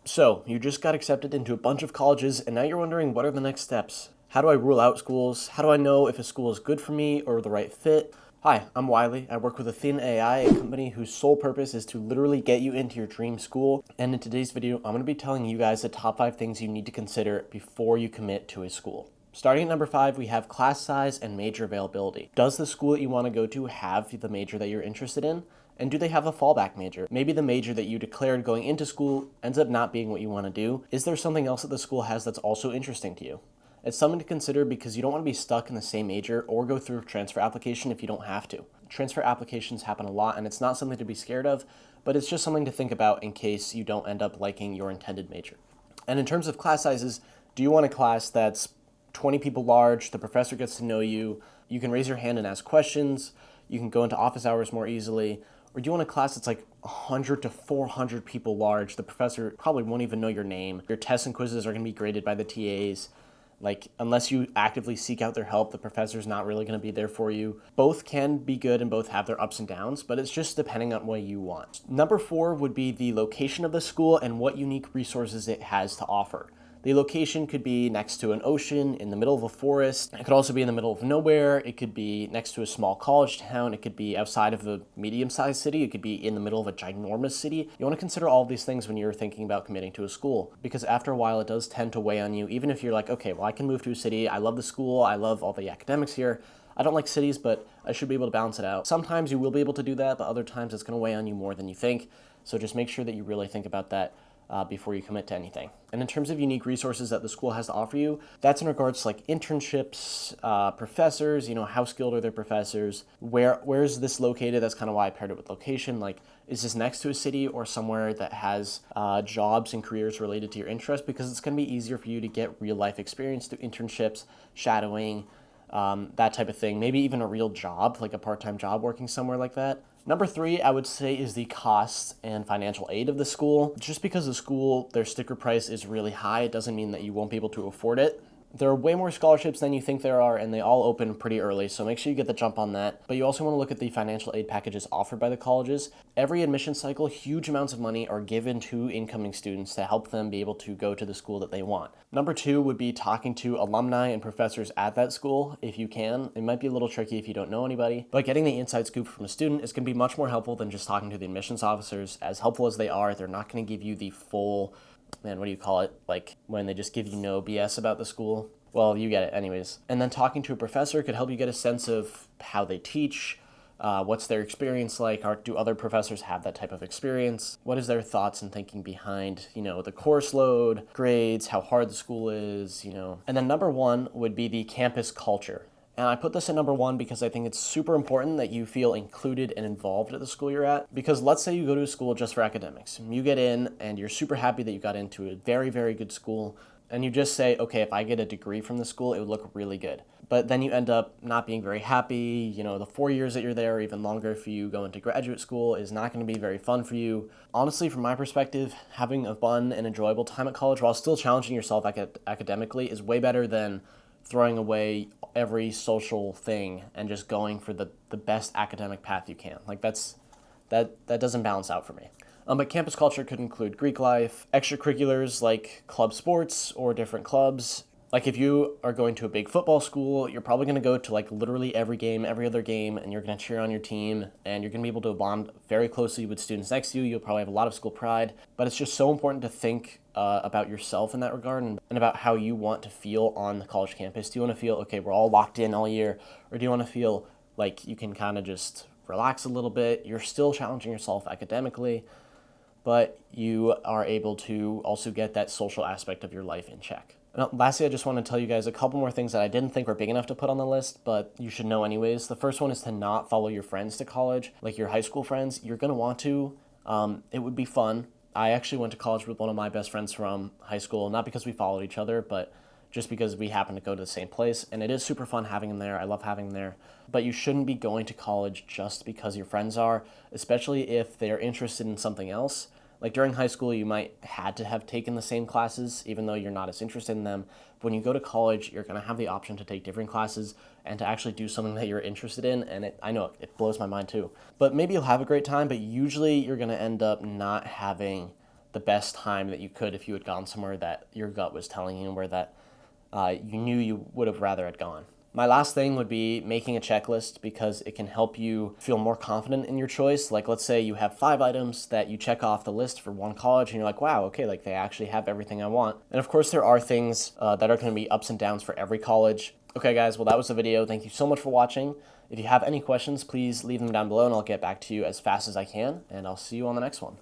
So, you just got accepted into a bunch of colleges, and now you're wondering what are the next steps? How do I rule out schools? How do I know if a school is good for me or the right fit? Hi, I'm Wiley. I work with Athena AI, a company whose sole purpose is to literally get you into your dream school. And in today's video, I'm going to be telling you guys the top 5 things you need to consider before you commit to a school. Starting at number 5, we have class size and major availability. Does the school that you want to go to have the major that you're interested in? And do they have a fallback major? Maybe the major that you declared going into school ends up not being what you want to do. Is there something else that the school has that's also interesting to you? It's something to consider because you don't want to be stuck in the same major or go through a transfer application if you don't have to. Transfer applications happen a lot, and it's not something to be scared of, but it's just something to think about in case you don't end up liking your intended major. And in terms of class sizes, do you want a class that's 20 people large, the professor gets to know you, you can raise your hand and ask questions, you can go into office hours more easily? Or do you want a class that's like 100 to 400 people large? The professor probably won't even know your name. Your tests and quizzes are going to be graded by the TAs. Like, unless you actively seek out their help, the professor's not really going to be there for you. Both can be good and both have their ups and downs, but it's just depending on what you want. Number 4 would be the location of the school and what unique resources it has to offer. The location could be next to an ocean, in the middle of a forest. It could also be in the middle of nowhere. It could be next to a small college town. It could be outside of a medium-sized city. It could be in the middle of a ginormous city. You want to consider all of these things when you're thinking about committing to a school, because after a while it does tend to weigh on you, even if you're like, okay, well, I can move to a city. I love the school. I love all the academics here. I don't like cities, but I should be able to balance it out. Sometimes you will be able to do that, but other times it's going to weigh on you more than you think. So just make sure that you really think about that before you commit to anything. And in terms of unique resources that the school has to offer you, that's in regards to like internships, professors, how skilled are their professors, where is this located? That's kind of why I paired it with location. Like, is this next to a city or somewhere that has jobs and careers related to your interest? Because it's going to be easier for you to get real life experience through internships, shadowing, that type of thing. Maybe even a real job, like a part-time job working somewhere like that. Number 3, I would say, is the cost and financial aid of the school. Just because the school, their sticker price is really high, it doesn't mean that you won't be able to afford it. There are way more scholarships than you think there are, and they all open pretty early, so make sure you get the jump on that. But you also want to look at the financial aid packages offered by the colleges. Every admission cycle, huge amounts of money are given to incoming students to help them be able to go to the school that they want. Number 2 would be talking to alumni and professors at that school, if you can. It might be a little tricky if you don't know anybody, but getting the inside scoop from a student is going to be much more helpful than just talking to the admissions officers. As helpful as they are, they're not going to give you the full, what do you call it? Like when they just give you no BS about the school. Well, you get it anyways. And then talking to a professor could help you get a sense of how they teach, what's their experience like, or do other professors have that type of experience? What is their thoughts and thinking behind, the course load, grades, how hard the school is, And then number 1 would be the campus culture. And I put this at number 1 because I think it's super important that you feel included and involved at the school you're at. Because let's say you go to a school just for academics. You get in and you're super happy that you got into a very, very good school. And you just say, okay, if I get a degree from the school, it would look really good. But then you end up not being very happy. The 4 years that you're there, or even longer if you go into graduate school, is not going to be very fun for you. Honestly, from my perspective, having a fun and enjoyable time at college while still challenging yourself academically is way better than throwing away every social thing and just going for the best academic path you can. Like that doesn't balance out for me. But campus culture could include Greek life, extracurriculars like club sports or different clubs. Like if you are going to a big football school, you're probably going to go to like literally every game, every other game, and you're going to cheer on your team, and you're going to be able to bond very closely with students next to you. You'll probably have a lot of school pride, but it's just so important to think about yourself in that regard and about how you want to feel on the college campus. Do you want to feel, okay, we're all locked in all year, or do you want to feel like you can kind of just relax a little bit? You're still challenging yourself academically, but you are able to also get that social aspect of your life in check. Now, lastly, I just want to tell you guys a couple more things that I didn't think were big enough to put on the list, but you should know anyways. The first one is to not follow your friends to college, like your high school friends. You're going to want to. It would be fun. I actually went to college with one of my best friends from high school, not because we followed each other, but just because we happen to go to the same place. And it is super fun having him there. I love having him there. But you shouldn't be going to college just because your friends are, especially if they're interested in something else. Like during high school, you might had to have taken the same classes, even though you're not as interested in them. But when you go to college, you're going to have the option to take different classes and to actually do something that you're interested in. And I know it blows my mind too. But maybe you'll have a great time, but usually you're going to end up not having the best time that you could if you had gone somewhere that your gut was telling you, where that you knew you would have rather had gone. My last thing would be making a checklist, because it can help you feel more confident in your choice. Like, let's say you have 5 items that you check off the list for one college and you're like, wow, okay, like they actually have everything I want. And of course there are things that are going to be ups and downs for every college. Okay guys, well that was the video. Thank you so much for watching. If you have any questions, please leave them down below and I'll get back to you as fast as I can, and I'll see you on the next one.